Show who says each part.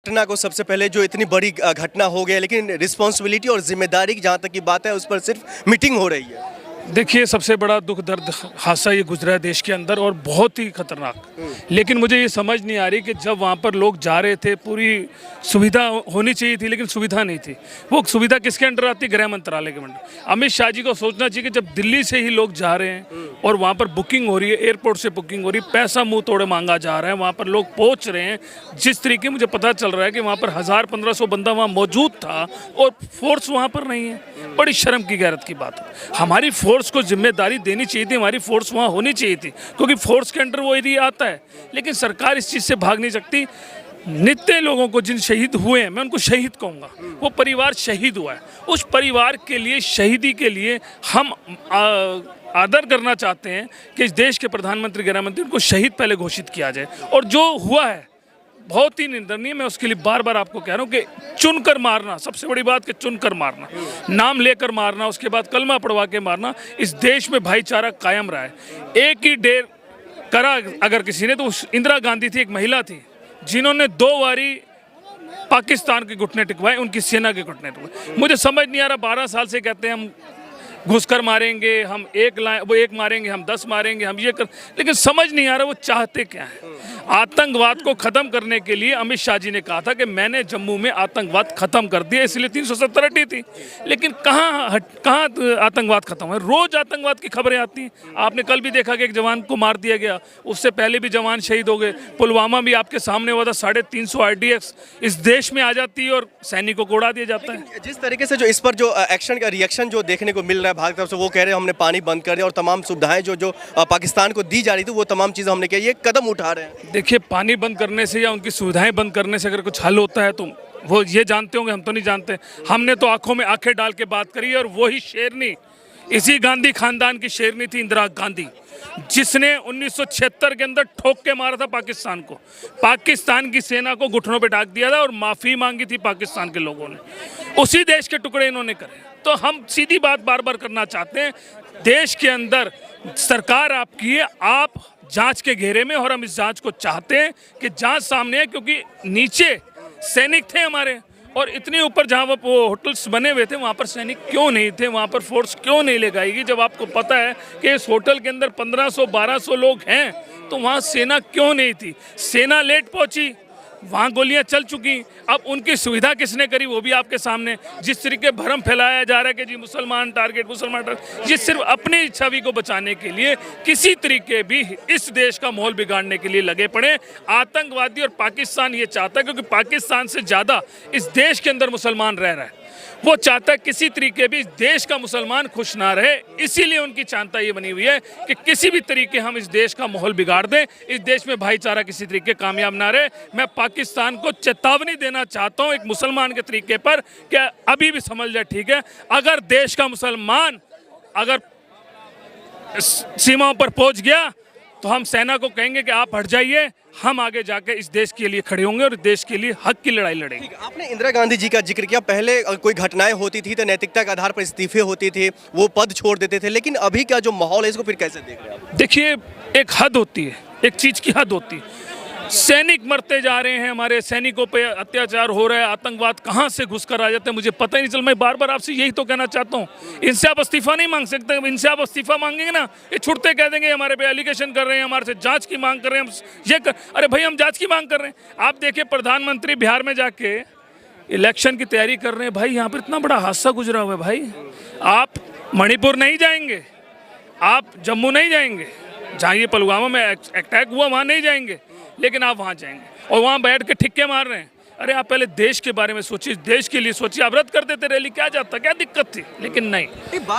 Speaker 1: घटना को सबसे पहले जो इतनी बड़ी घटना हो गई, लेकिन रिस्पॉन्सिबिलिटी और जिम्मेदारी की जहाँ तक की बात है उस पर सिर्फ मीटिंग हो रही है।
Speaker 2: देखिए, सबसे बड़ा दुख दर्द हादसा ये गुजरा है देश के अंदर और बहुत ही खतरनाक। लेकिन मुझे ये समझ नहीं आ रही कि जब वहाँ पर लोग जा रहे थे पूरी सुविधा होनी चाहिए थी, लेकिन सुविधा नहीं थी। वो सुविधा किसके अंडर आती? गृह मंत्रालय के अंडर। अमित शाह जी को सोचना चाहिए कि जब दिल्ली से ही लोग जा रहे हैं और वहाँ पर बुकिंग हो रही है, एयरपोर्ट से बुकिंग हो रही है, पैसा मुँह तोड़े मांगा जा रहा है, वहाँ पर लोग पहुँच रहे हैं। जिस तरीके मुझे पता चल रहा है कि वहाँ पर 1000-1500 बंदा वहाँ मौजूद था और फोर्स वहाँ पर नहीं है, बड़ी शर्म की गैरत की बात है। हमारी फोर्स को जिम्मेदारी देनी चाहिए थी, हमारी फोर्स वहाँ होनी चाहिए थी, क्योंकि फोर्स के अंडर वो एरिया आता है। लेकिन सरकार इस चीज़ से भाग नहीं सकती। नित्य लोगों को जिन शहीद हुए हैं, मैं उनको शहीद कहूँगा, वो परिवार शहीद हुआ है, उस परिवार के लिए, शहीदी के लिए हम आदर करना चाहते हैं कि इस देश के प्रधानमंत्री, गृह मंत्री, उनको शहीद पहले घोषित किया जाए। और जो हुआ है बहुत ही निंदनीय। मैं उसके लिए बार बार आपको कह रहा हूँ कि चुनकर मारना, सबसे बड़ी बात कि चुनकर मारना, नाम लेकर मारना, उसके बाद कलमा पढ़वा के मारना। इस देश में भाईचारा कायम रहा है। एक ही डेर करा अगर किसी ने, तो इंदिरा गांधी थी, एक महिला थी जिन्होंने 2 बारी पाकिस्तान के घुटने टिकवाए, उनकी सेना के घुटने टिकवाए। मुझे समझ नहीं आ रहा, 12 साल से कहते हैं हम घुसकर मारेंगे, हम वो एक मारेंगे, हम 10 मारेंगे, हम ये कर, लेकिन समझ नहीं आ रहा वो चाहते क्या है। आतंकवाद को खत्म करने के लिए अमित शाह जी ने कहा था कि मैंने जम्मू में आतंकवाद खत्म कर दिया, इसलिए 370 हटी थी। लेकिन कहाँ आतंकवाद खत्म है? रोज आतंकवाद की खबरें आती हैं। आपने कल भी देखा कि एक जवान को मार दिया गया, उससे पहले भी जवान शहीद हो गए। पुलवामा भी आपके सामने हुआ था, 350 RDX इस देश में आ जाती है और सैनिकों को उड़ा दिया जाता है।
Speaker 1: जिस तरीके से जो इस पर जो एक्शन का रिएक्शन जो देखने को मिल रहा है भारत तरफ से, वो कह रहे हैं हमने पानी बंद कर दिया और तमाम सुविधाएं जो पाकिस्तान को दी जा रही थी वो तमाम चीज़ें हमने किया, ये कदम उठा रहे हैं।
Speaker 2: देखिए, पानी बंद करने से या उनकी सुविधाएं बंद करने से अगर कुछ हल होता है तो वो ये जानते होंगे, हम तो नहीं जानते। हमने तो आंखों में आंखें डाल के बात करी है। और वही शेरनी, इसी गांधी खानदान की शेरनी थी इंदिरा गांधी, जिसने 1976 के अंदर ठोक के मारा था पाकिस्तान को, पाकिस्तान की सेना को घुटनों पे टाक दिया था और माफ़ी मांगी थी पाकिस्तान के लोगों ने। उसी देश के टुकड़े इन्होंने करे। तो हम सीधी बात बार बार करना चाहते हैं, देश के अंदर सरकार आपकी है, आप जांच के घेरे में, और हम इस जांच को चाहते हैं कि जांच सामने है, क्योंकि नीचे सैनिक थे हमारे और इतने ऊपर जहां वो होटल्स बने हुए थे वहां पर सैनिक क्यों नहीं थे? वहां पर फोर्स क्यों नहीं लगाएगी? जब आपको पता है कि इस होटल के अंदर 1500-1200 लोग हैं, तो वहां सेना क्यों नहीं थी? सेना लेट पहुंची, वहाँ गोलियां चल चुकी। अब उनकी सुविधा किसने करी वो भी आपके सामने। जिस तरीके भ्रम फैलाया जा रहा है कि जी मुसलमान टारगेट, मुसलमान टारगेट, ये सिर्फ अपनी छवि को बचाने के लिए किसी तरीके भी इस देश का माहौल बिगाड़ने के लिए लगे पड़े आतंकवादी। और पाकिस्तान ये चाहता है, क्योंकि पाकिस्तान से ज़्यादा इस देश के अंदर मुसलमान रह रहा है, वो चाहता है किसी तरीके भी देश का मुसलमान खुश ना रहे। इसीलिए उनकी चाहता ये बनी हुई है कि किसी भी तरीके हम इस देश का माहौल बिगाड़ दें, इस देश में भाईचारा किसी तरीके कामयाब ना रहे। मैं पाकिस्तान को चेतावनी देना चाहता हूं एक मुसलमान के तरीके पर कि अभी भी समझ जाए, ठीक है, अगर देश का मुसलमान अगर सीमाओं पर पहुंच गया तो हम सेना को कहेंगे कि आप हट जाइए, हम आगे जाकर इस देश के लिए खड़े होंगे और देश के लिए हक की लड़ाई लड़ेंगे।
Speaker 1: आपने इंदिरा गांधी जी का जिक्र किया, पहले कोई घटनाएं होती थी तो नैतिकता के आधार पर इस्तीफे होते थे, वो पद छोड़ देते थे, लेकिन अभी का जो माहौल है इसको फिर कैसे देख रहे हैं आप?
Speaker 2: देखिए, एक हद होती है, एक चीज़ की हद होती है। सैनिक मरते जा रहे हैं, हमारे सैनिकों पे अत्याचार हो रहा है, आतंकवाद कहाँ से घुसकर आ जाते हैं मुझे पता ही नहीं चल। मैं बार बार आपसे यही तो कहना चाहता हूँ, इनसे आप इस्तीफा नहीं मांग सकते। इनसे आप इस्तीफा मांगेंगे ना, ये छुटते कह देंगे हमारे पे एलिगेशन कर रहे हैं, हमारे से जांच की मांग कर रहे हैं, हम ये कर, अरे भाई हम जांच की मांग कर रहे हैं। आप देखिए, प्रधानमंत्री बिहार में जाके इलेक्शन की तैयारी कर रहे हैं। भाई यहाँ पर इतना बड़ा हादसा गुजरा हुआ है, भाई आप मणिपुर नहीं जाएंगे, आप जम्मू नहीं जाएंगे, जहाँ ये पुलवामा में अटैक हुआ वहाँ नहीं जाएंगे, लेकिन आप वहाँ जाएंगे और वहाँ बैठ के ठिक्के मार रहे हैं। अरे आप पहले देश के बारे में सोचिए, देश के लिए सोचिए। आप रद्द कर देते रैली, क्या जाता, क्या दिक्कत थी? लेकिन नहीं।
Speaker 1: बार